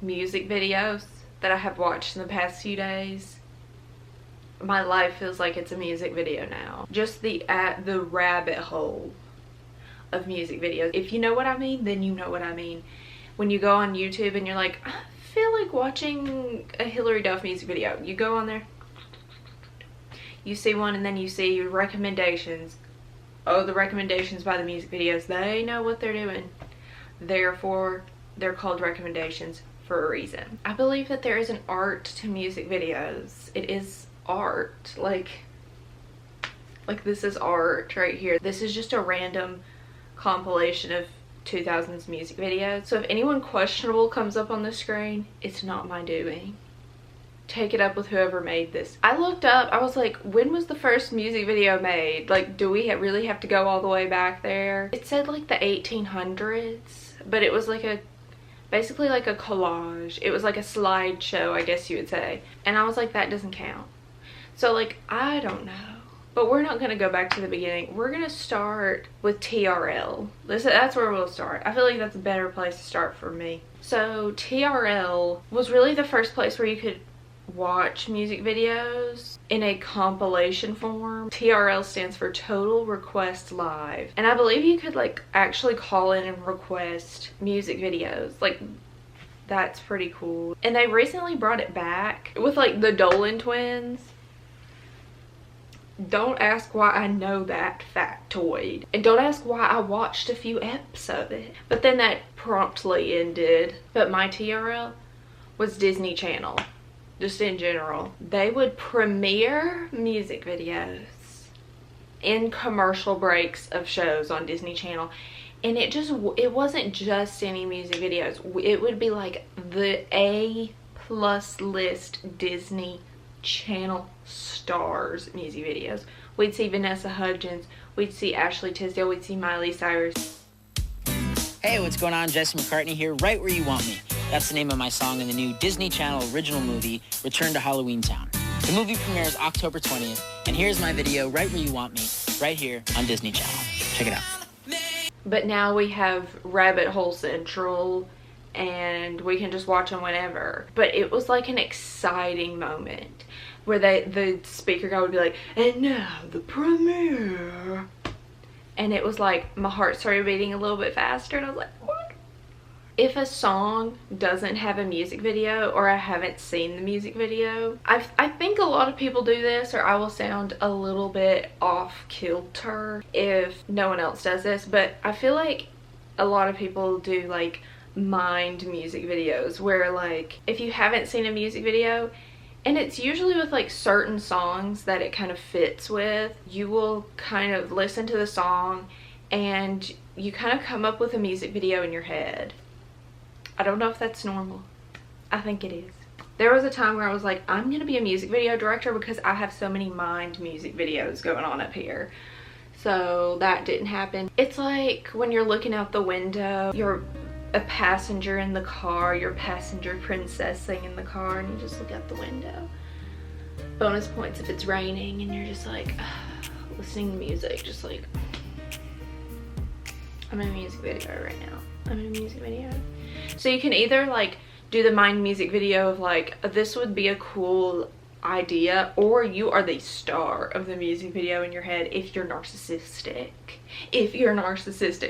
music videos that I have watched in the past few days, my life feels like it's a music video now. Just the rabbit hole of music videos. If you know what I mean, then you know what I mean. When you go on YouTube and you're like, I feel like watching a Hilary Duff music video. You go on there, you see one, and then you see recommendations. Oh, the recommendations by the music videos. They know what they're doing. Therefore, they're called recommendations for a reason. I believe that there is an art to music videos. It is art. Like this is art right here. This is just a random compilation of 2000s music videos. So if anyone questionable comes up on the screen, it's not my doing. Take it up with whoever made this. I looked up, I was like, when was the first music video made? Like, do we really have to go all the way back there? It said like the 1800s, but it was like basically like a collage. It was like a slideshow, I guess you would say. And I was like, that doesn't count. So like, I don't know. But we're not gonna go back to the beginning. We're gonna start with TRL. That's where we'll start. I feel like that's a better place to start for me. So TRL was really the first place where you could watch music videos in a compilation form. TRL stands for Total Request Live. And I believe you could like actually call in and request music videos. Like, that's pretty cool. And they recently brought it back with like the Dolan twins. Don't ask why I know that factoid. And don't ask why I watched a few eps of it. But then that promptly ended. But my TRL was Disney Channel. Just in general. They would premiere music videos in commercial breaks of shows on Disney Channel. And it wasn't just any music videos. It would be like the A+ list Disney Channel stars music videos. We'd see Vanessa Hudgens, we'd see Ashley Tisdale, we'd see Miley Cyrus. Hey, what's going on? Jesse McCartney here, right where you want me. That's the name of my song in the new Disney Channel original movie, Return to Halloween Town. The movie premieres October 20th, and here's my video, Right Where You Want Me, right here on Disney Channel. Check it out. But now we have Rabbit Hole Central, and we can just watch them whenever. But it was like an exciting moment where the speaker guy would be like, and now the premiere. And it was like, my heart started beating a little bit faster, and I was like, what? If a song doesn't have a music video, or I haven't seen the music video, I think a lot of people do this, or I will sound a little bit off kilter if no one else does this, but I feel like a lot of people do like mind music videos, where like if you haven't seen a music video, and it's usually with like certain songs that it kind of fits with, you will kind of listen to the song and you kind of come up with a music video in your head. I don't know if that's normal. I think it is. There was a time where I was like, I'm gonna be a music video director because I have so many mind music videos going on up here. So that didn't happen. It's like when you're looking out the window, you're a passenger in the car, you're passenger princessing in the car, and you just look out the window. Bonus points if it's raining and you're just like listening to music, just like, I'm in a music video right now. I'm in a music video. So you can either like do the mind music video of like, this would be a cool idea, or you are the star of the music video in your head if you're narcissistic.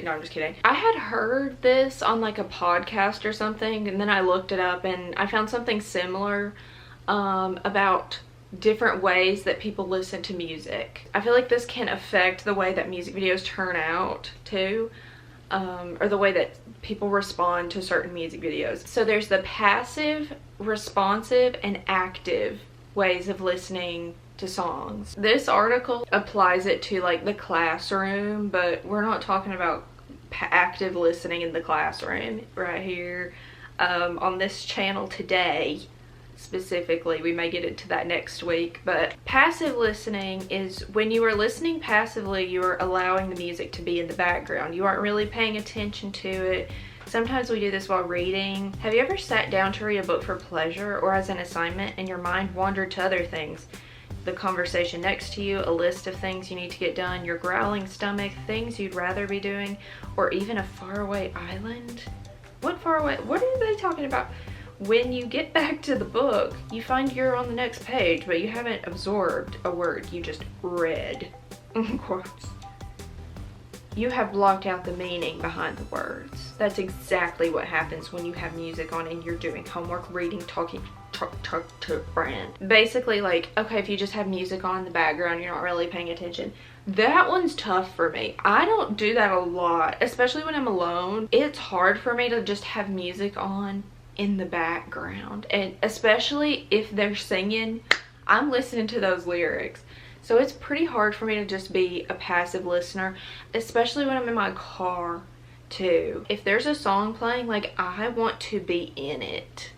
No, I'm just kidding. I had heard this on like a podcast or something, and then I looked it up and I found something similar about different ways that people listen to music. I feel like this can affect the way that music videos turn out too, or the way that people respond to certain music videos. So there's the passive, responsive, and active ways of listening to songs. This article applies it to like the classroom, but we're not talking about active listening in the classroom right here on this channel today specifically. We may get into that next week. But passive listening is when you are listening passively, you are allowing the music to be in the background. You aren't really paying attention to it. Sometimes we do this while reading. Have you ever sat down to read a book for pleasure or as an assignment and your mind wandered to other things? The conversation next to you, a list of things you need to get done, your growling stomach, things you'd rather be doing, or even a faraway island? What faraway? What are they talking about? when you get back to the book, you find you're on the next page, but you haven't absorbed a word, you just read, in quotes. You have blocked out the meaning behind the words. That's exactly what happens when you have music on and you're doing homework, reading, talking, talk to a friend. Basically, like, okay, if you just have music on in the background, you're not really paying attention. That one's tough for me. I don't do that a lot, especially when I'm alone. It's hard for me to just have music on in the background, and especially if they're singing, I'm listening to those lyrics. So it's pretty hard for me to just be a passive listener, especially when I'm in my car too. If there's a song playing, like, I want to be in it.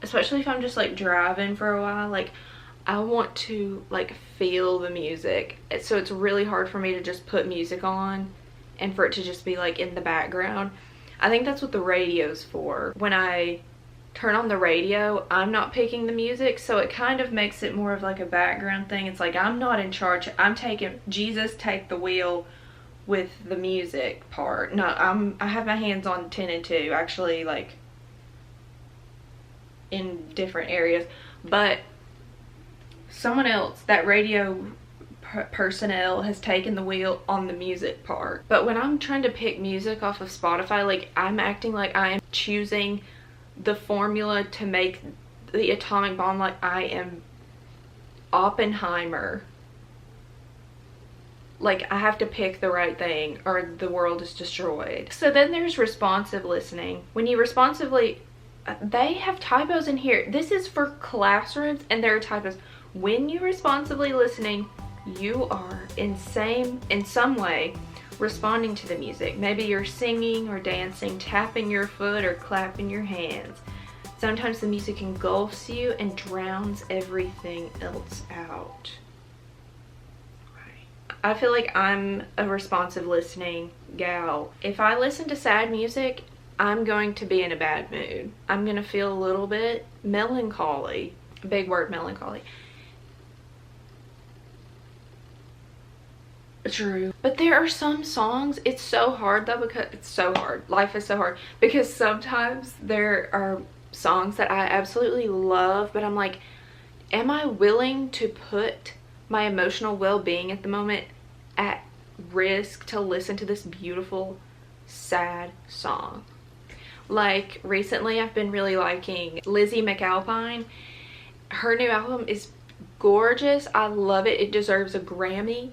Especially if I'm just like driving for a while, like I want to like feel the music. So it's really hard for me to just put music on and for it to just be like in the background. I think that's what the radio's for. When I turn on the radio, I'm not picking the music, so it kind of makes it more of like a background thing. It's like I'm not in charge. I'm taking, Jesus take the wheel with the music part. No, I have my hands on 10 and 2 actually, like in different areas, but someone else, that radio personnel, has taken the wheel on the music part. But when I'm trying to pick music off of Spotify, like I'm acting like I am choosing the formula to make the atomic bomb, like I am Oppenheimer. Like I have to pick the right thing or the world is destroyed. So then there's responsive listening. When you responsively, they have typos in here. This is for classrooms and there are typos. When you're responsively listening, you are in some way responding to the music. Maybe you're singing or dancing, tapping your foot or clapping your hands. Sometimes the music engulfs you and drowns everything else out. I feel like I'm a responsive listening gal. If I listen to sad music, I'm going to be in a bad mood. I'm gonna feel a little bit melancholy. Big word, melancholy. True. But there are some songs, it's so hard though, because it's so hard. Life is so hard. Because sometimes there are songs that I absolutely love, but I'm like, am I willing to put my emotional well-being at the moment at risk to listen to this beautiful, sad song? Like recently I've been really liking Lizzie McAlpine. Her new album is gorgeous. I love it. It deserves a Grammy.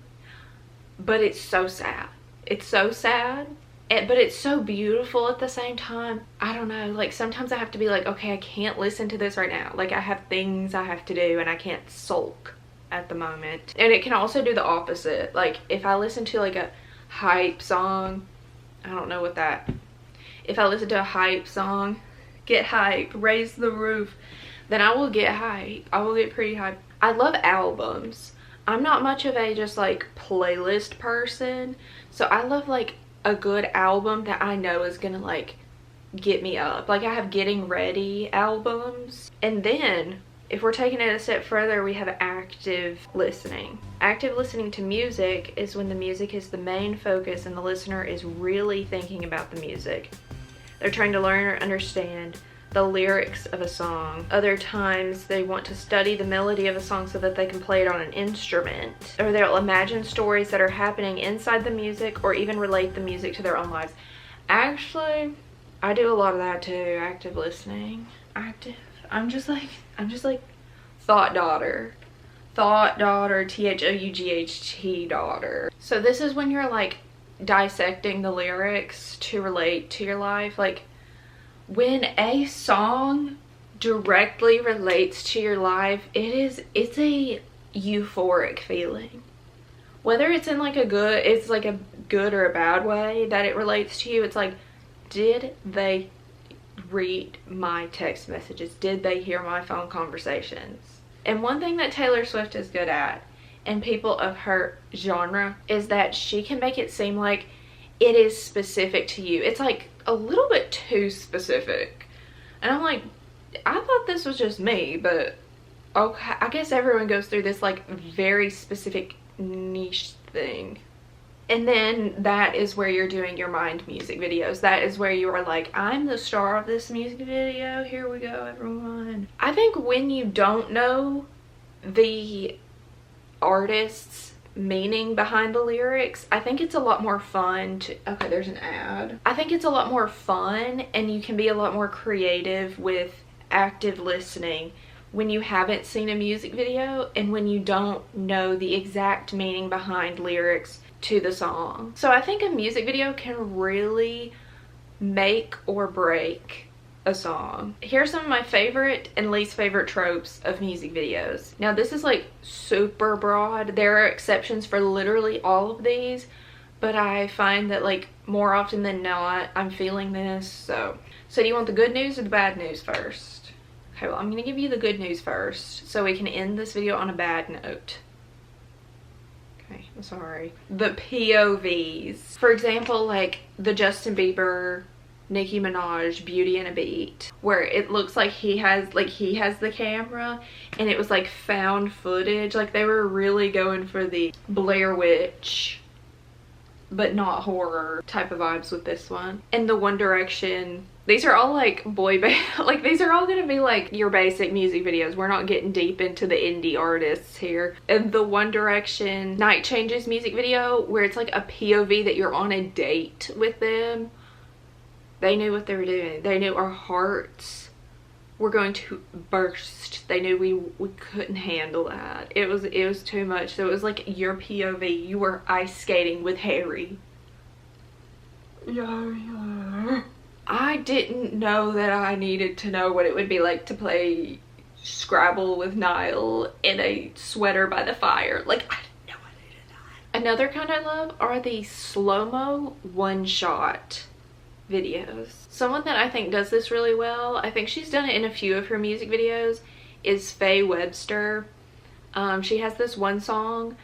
But it's so sad. It's so sad, but it's so beautiful at the same time. I don't know, like sometimes I have to be like, okay, I can't listen to this right now. Like I have things I have to do and I can't sulk at the moment. And it can also do the opposite. Like if I listen to like a hype song, I don't know what that, if I listen to a hype song, get hype, raise the roof, then I will get hype. I will get pretty hype. I love albums. I'm not much of a just like playlist person, so I love like a good album that I know is gonna like get me up. Like I have getting ready albums. And then if we're taking it a step further, we have active listening. Active listening to music is when the music is the main focus and the listener is really thinking about the music. They're trying to learn or understand the lyrics of a song. Other times they want to study the melody of a song so that they can play it on an instrument. Or they'll imagine stories that are happening inside the music or even relate the music to their own lives. Actually, I do a lot of that too, active listening. Active. I'm just like thought daughter. Thought daughter, T-H-O-U-G-H-T daughter. So this is when you're like dissecting the lyrics to relate to your life. Like when a song directly relates to your life, it's a euphoric feeling. Whether it's in like a good or a bad way that it relates to you, it's like, did they read my text messages? Did they hear my phone conversations? And one thing that Taylor Swift is good at, and people of her genre, is that she can make it seem like it is specific to you. It's like a little bit too specific. And I'm like, I thought this was just me, but okay, I guess everyone goes through this like very specific niche thing. And then that is where you're doing your mind music videos. That is where you are like, I'm the star of this music video. Here we go, everyone. I think when you don't know the artist's meaning behind the lyrics, I think it's a lot more fun to, okay, there's an ad. I think it's a lot more fun and you can be a lot more creative with active listening when you haven't seen a music video and when you don't know the exact meaning behind lyrics to the song. So I think a music video can really make or break a song. Here's some of my favorite and least favorite tropes of music videos. Now this is like super broad. There are exceptions for literally all of these, but I find that like more often than not I'm feeling this. So do you want the good news or the bad news first? Okay, well I'm gonna give you the good news first so we can end this video on a bad note. Okay, I'm sorry. The POVs. For example, like the Justin Bieber, Nicki Minaj, Beauty and a Beat, where it looks like he has the camera and it was like found footage. Like they were really going for the Blair Witch, but not horror type of vibes with this one. And the One Direction. These are all like boy band, like these are all gonna be like your basic music videos. We're not getting deep into the indie artists here. And the One Direction Night Changes music video where it's like a POV that you're on a date with them. They knew what they were doing. They knew our hearts were going to burst. They knew we couldn't handle that. It was too much. So it was like your POV. You were ice skating with Harry. Yeah. I didn't know that I needed to know what it would be like to play Scrabble with Niall in a sweater by the fire. Like, I didn't know I needed that. Another kind I love are the slow-mo one-shot videos. Someone that I think does this really well, I think she's done it in a few of her music videos, is Faye Webster. She has this one song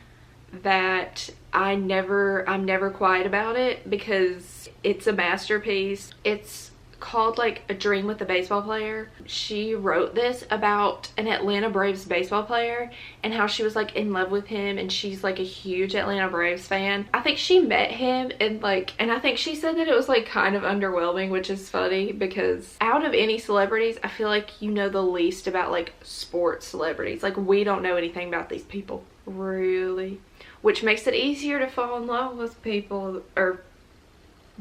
that I'm never quiet about it because it's a masterpiece. It's called like A Dream with a Baseball Player. She wrote this about an Atlanta Braves baseball player and how she was like in love with him, and she's like a huge Atlanta Braves fan. I think she met him and I think she said that it was like kind of underwhelming, which is funny because out of any celebrities, I feel like you know the least about like sports celebrities. Like we don't know anything about these people, really. Which makes it easier to fall in love with people or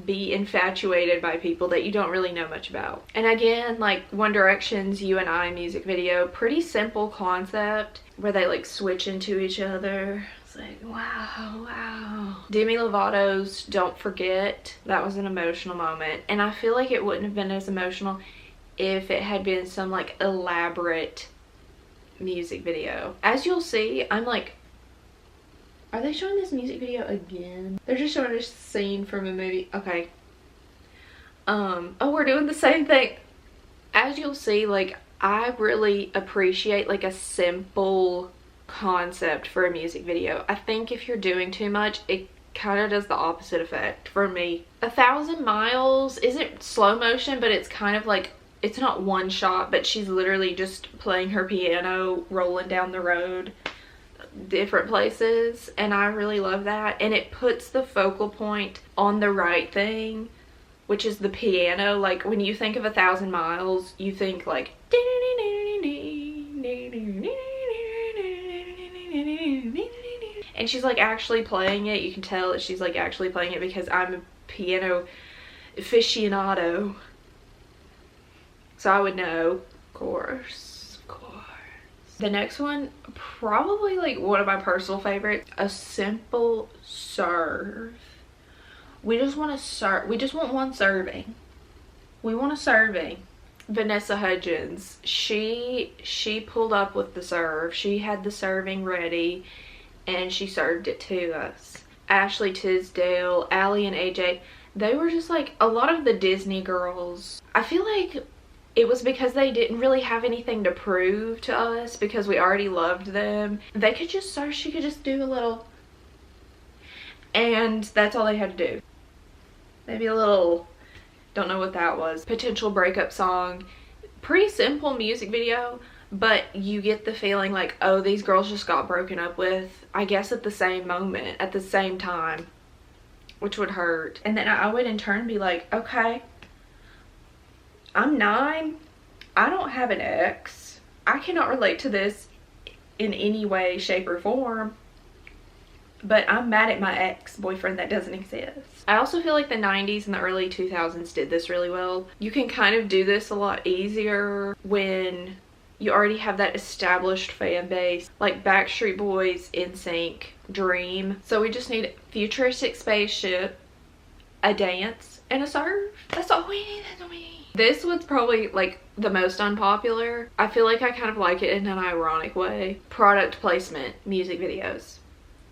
be infatuated by people that you don't really know much about. And again, like One Direction's You and I music video, pretty simple concept where they like switch into each other. It's like, wow, wow. Demi Lovato's Don't Forget, that was an emotional moment. And I feel like it wouldn't have been as emotional if it had been some like elaborate music video. As you'll see, I'm like, are they showing this music video again? They're just showing a scene from a movie. Okay. Oh, we're doing the same thing. As you'll see, like, I really appreciate like a simple concept for a music video. I think if you're doing too much, it kind of does the opposite effect for me. 1,000 Miles isn't slow motion, but it's kind of like, it's not one shot, but she's literally just playing her piano, rolling down the road different places, and I really love that. And it puts the focal point on the right thing, which is the piano. Like when you think of 1,000 Miles, you think like and she's like actually playing it. You can tell that she's like actually playing it because I'm a piano aficionado, so I would know, of course. The next one, probably like one of my personal favorites, a simple serve. We just want to serve. We just want one serving. We want a serving. Vanessa Hudgens, she pulled up with the serve. She had the serving ready and she served it to us. Ashley Tisdale, Allie and AJ, they were just like a lot of the Disney girls. I feel like it was because they didn't really have anything to prove to us because we already loved them. They could just serve, she could just do a little, and that's all they had to do. Maybe a little, don't know what that was, potential breakup song. Pretty simple music video, but you get the feeling like, oh, these girls just got broken up with, I guess at the same moment, at the same time. which would hurt. And then I would in turn be like, okay, I'm 9. I don't have an ex. I cannot relate to this in any way, shape, or form. But I'm mad at my ex-boyfriend that doesn't exist. I also feel like the 90s and the early 2000s did this really well. You can kind of do this a lot easier when you already have that established fan base, like Backstreet Boys, NSYNC, Dream. So we just need a futuristic spaceship, a dance, and a surf. That's all we need. That's all we need. This was probably like the most unpopular. I feel like I kind of like it in an ironic way. Product placement, music videos.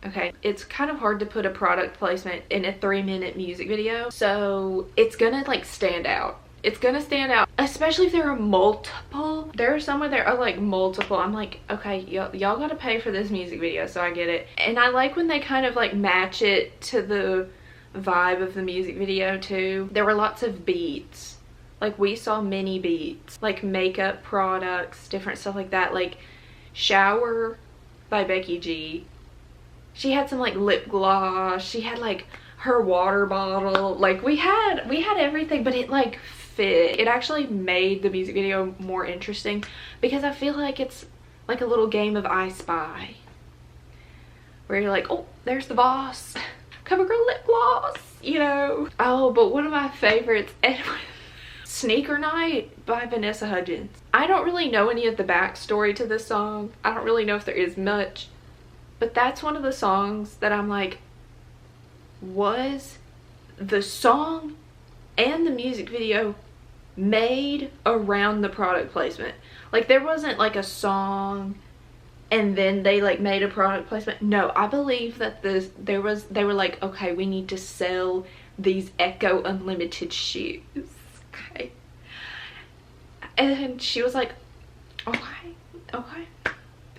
Okay, it's kind of hard to put a product placement in a 3-minute music video, so it's gonna like stand out. It's gonna stand out, especially if there are multiple. There are some where there are like multiple. I'm like, okay, y'all gotta pay for this music video, so I get it. And I like when they kind of like match it to the vibe of the music video too. There were lots of beats. Like we saw mini beats, like makeup products, different stuff like that. Like Shower by Becky G. She had some like lip gloss. She had like her water bottle. Like we had everything, but it like fit. It actually made the music video more interesting because I feel like it's like a little game of I Spy where you're like, oh, there's the boss. CoverGirl lip gloss, you know. Oh, but one of my favorites, Sneaker Night by Vanessa Hudgens. I don't really know any of the backstory to this song. I don't really know if there is much. But that's one of the songs that I'm like, was the song and the music video made around the product placement? Like there wasn't like a song and then they like made a product placement. No, I believe that they were like, okay, we need to sell these Echo Unlimited shoes. Okay. And she was like, okay.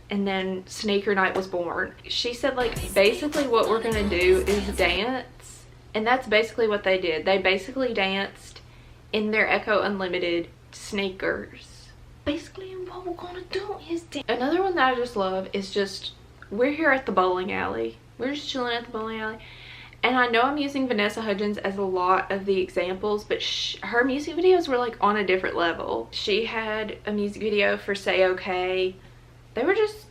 And then Sneaker Night was born. She said like basically what we're gonna do is dance, and that's basically what they did. They basically danced in their Echo Unlimited sneakers. Basically what we're gonna do is dance. Another one that I just love is just, we're here at the bowling alley. We're just chilling at the bowling alley. And I know I'm using Vanessa Hudgens as a lot of the examples, but her music videos were like on a different level. She had a music video for Say Okay. They were just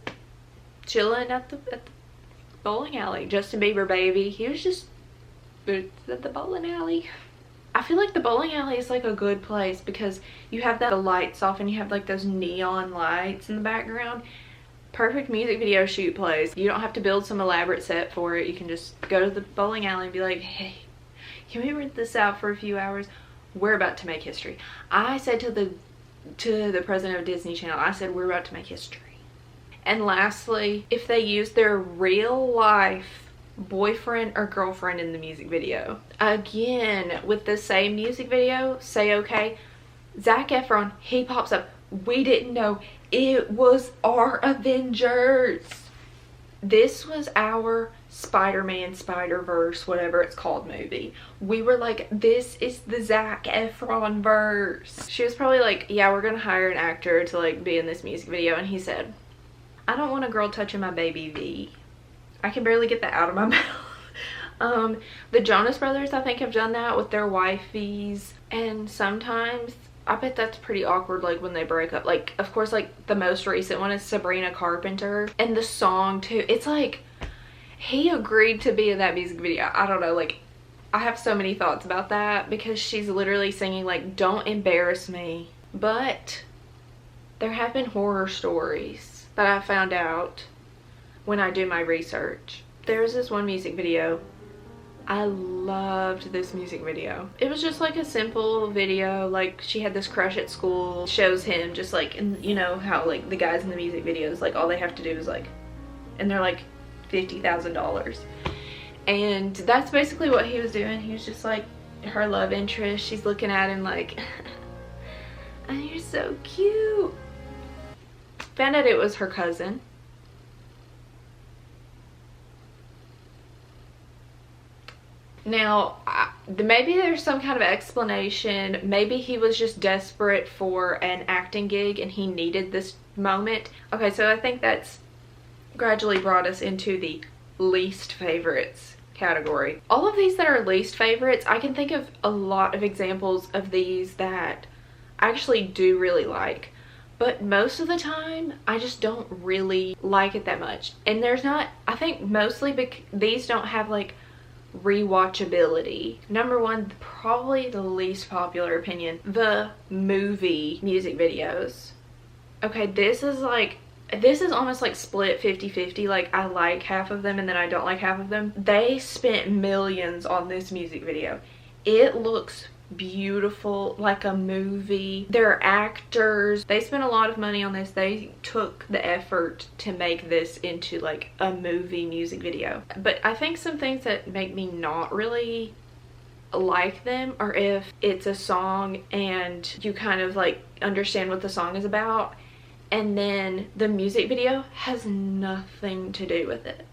chilling at the bowling alley. Justin Bieber, baby, he was just at the bowling alley. I feel like the bowling alley is like a good place because you have the lights off and you have like those neon lights in the background. Perfect music video shoot place. You don't have to build some elaborate set for it. You can just go to the bowling alley and be like, hey, can we rent this out for a few hours? We're about to make history. I said to the president of Disney Channel, I said, we're about to make history. And lastly, if they use their real life boyfriend or girlfriend in the music video. Again, with the same music video, Say Okay, Zac Efron, he pops up. We didn't know it was our Avengers. This was our Spider-Man, Spider-Verse, whatever it's called movie. We were like, this is the Zac Efron verse. She was probably like, yeah, we're gonna hire an actor to like be in this music video. And he said, I don't want a girl touching my baby V. I can barely get that out of my mouth. The Jonas Brothers, I think, have done that with their wifeys. And sometimes, I bet that's pretty awkward, like, when they break up. Like, of course, like, the most recent one is Sabrina Carpenter. And the song, too. It's like, he agreed to be in that music video. I don't know, like, I have so many thoughts about that. Because she's literally singing, like, don't embarrass me. But there have been horror stories that I found out when I do my research. There's this one music video. I loved this music video. It was just like a simple video. Like, she had this crush at school. Shows him just like, and you know how like the guys in the music videos, like all they have to do is like, and they're like $50,000. And that's basically what he was doing. He was just like her love interest. She's looking at him like, oh, you're so cute. Found out it was her cousin. Now, maybe there's some kind of explanation. Maybe he was just desperate for an acting gig and he needed this moment. Okay, so I think that's gradually brought us into the least favorites category. All of these that are least favorites, I can think of a lot of examples of these that I actually do really like. But most of the time, I just don't really like it that much. And there's not, I think mostly these don't have like rewatchability. Number one, probably the least popular opinion, the movie music videos. Okay, this is almost like split 50-50. Like, I like half of them and then I don't like half of them. They spent millions on this music video. It looks beautiful, like a movie. They're actors. They spent a lot of money on this. They took the effort to make this into like a movie music video. But I think some things that make me not really like them are if it's a song and you kind of like understand what the song is about, and then the music video has nothing to do with it.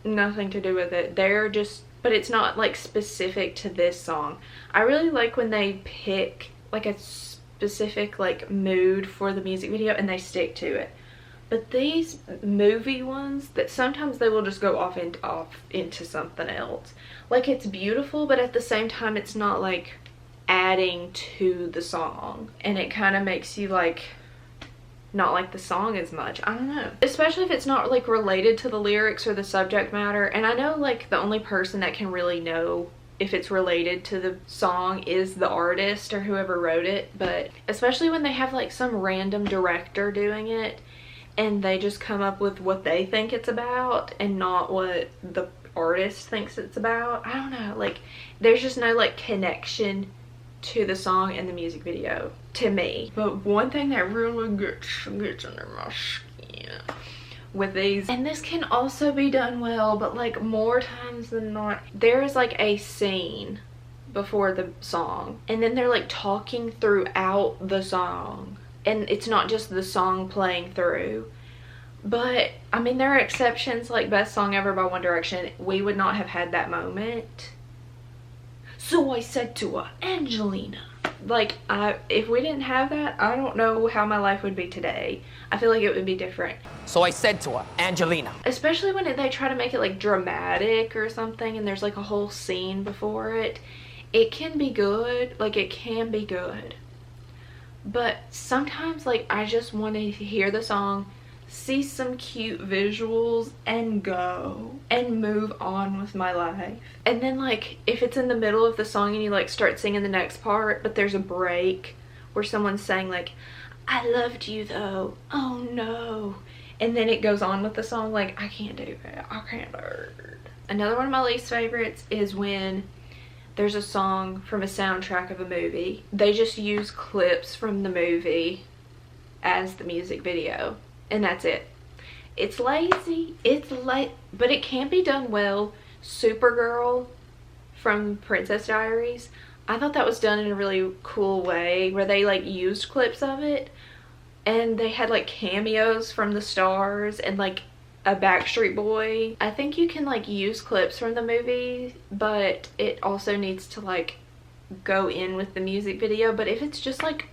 Nothing to do with it. They're just, but it's not like specific to this song. I really like when they pick like a specific like mood for the music video and they stick to it. But these movie ones, that sometimes they will just go off into something else. Like, it's beautiful, but at the same time it's not like adding to the song, and it kind of makes you like not like the song as much. I don't know, especially if it's not like related to the lyrics or the subject matter. And I know like the only person that can really know if it's related to the song is the artist or whoever wrote it. But especially when they have like some random director doing it and they just come up with what they think it's about and not what the artist thinks it's about, I don't know, like there's just no like connection to the song and the music video to me. But one thing that really gets under my skin with these, and this can also be done well, but like more times than not, there is like a scene before the song and then they're like talking throughout the song, and it's not just the song playing through. But I mean, there are exceptions, like Best Song Ever by One Direction. We would not have had that moment. So I said to her, Angelina. Like, if we didn't have that, I don't know how my life would be today. I feel like it would be different. So I said to her, Angelina. Especially when they try to make it like dramatic or something and there's like a whole scene before it. It can be good, like it can be good. But sometimes like I just want to hear the song, see some cute visuals, and go and move on with my life. And then like if it's in the middle of the song and you like start singing the next part, but there's a break where someone's saying like, I loved you though, oh no, and then it goes on with the song, like I can't do that. I can't do it. Another one of my least favorites is when there's a song from a soundtrack of a movie. They just use clips from the movie as the music video. And that's it. It's lazy. It's late, but it can be done well. Supergirl from Princess Diaries, I thought that was done in a really cool way where they like used clips of it and they had like cameos from the stars and like a Backstreet Boy. I think you can like use clips from the movie, but it also needs to like go in with the music video. But if it's just like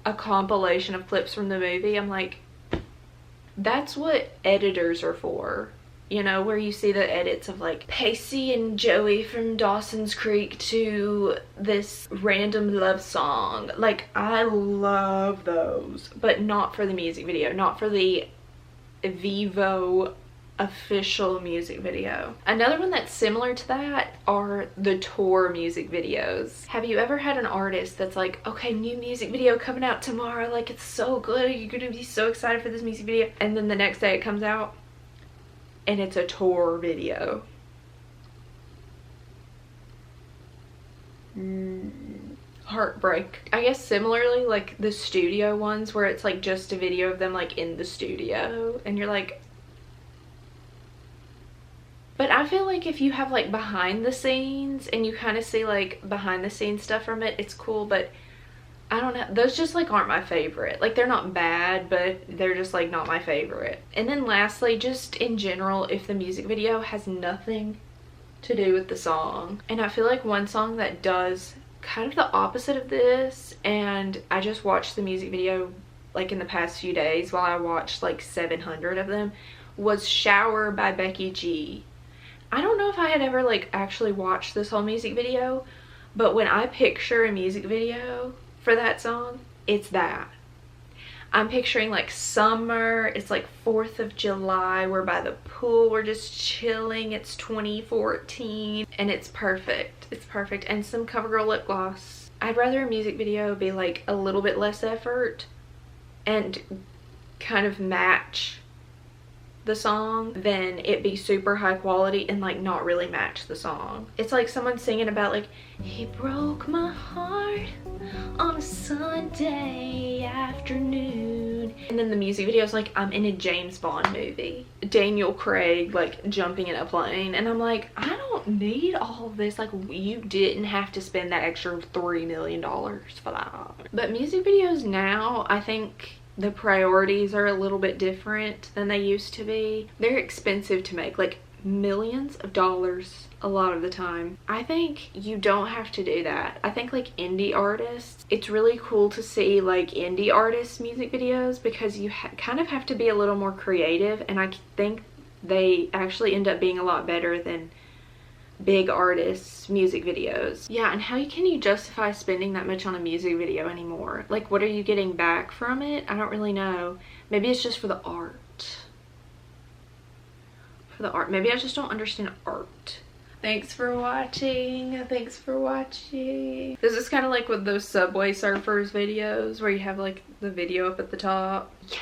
a compilation of clips from the movie, I'm like, that's what editors are for, you know, where you see the edits of like Pacey and Joey from Dawson's Creek to this random love song. Like, I love those, but not for the music video, not for the Vivo official music video. Another one that's similar to that are the tour music videos. Have you ever had an artist that's like, okay, new music video coming out tomorrow, like it's so good, you're gonna be so excited for this music video, and then the next day it comes out and it's a tour video? Heartbreak. I guess similarly, like the studio ones where it's like just a video of them like in the studio and you're like, but I feel like if you have like behind the scenes and you kind of see like behind the scenes stuff from it, it's cool. But I don't know, those just like aren't my favorite. Like, they're not bad, but they're just like not my favorite. And then lastly, just in general, if the music video has nothing to do with the song. And I feel like one song that does kind of the opposite of this, and I just watched the music video like in the past few days while I watched like 700 of them, was Shower by Becky G. I don't know if I had ever like actually watched this whole music video, but when I picture a music video for that song, it's that. I'm picturing like summer, it's like 4th of July, we're by the pool, we're just chilling, it's 2014, and it's perfect. It's perfect. And some CoverGirl lip gloss. I'd rather a music video be like a little bit less effort and kind of match the song than it be super high quality and like not really match the song. It's like someone singing about like, he broke my heart on a Sunday afternoon, and then the music video is like, I'm in a James Bond movie, Daniel Craig like jumping in a plane, and I'm like, I don't need all of this. Like, you didn't have to spend that extra $3 million for that. But music videos now, I think the priorities are a little bit different than they used to be. They're expensive to make, like millions of dollars a lot of the time. I think you don't have to do that. I think like indie artists, it's really cool to see like indie artists music videos because you kind of have to be a little more creative, and I think they actually end up being a lot better than big artists music videos. Yeah, and how can you justify spending that much on a music video anymore? Like, what are you getting back from it? I don't really know. Maybe it's just for the art. For the art. Maybe I just don't understand art. Thanks for watching. Thanks for watching. This is kind of like with those Subway Surfers videos where you have like the video up at the top. Yeah.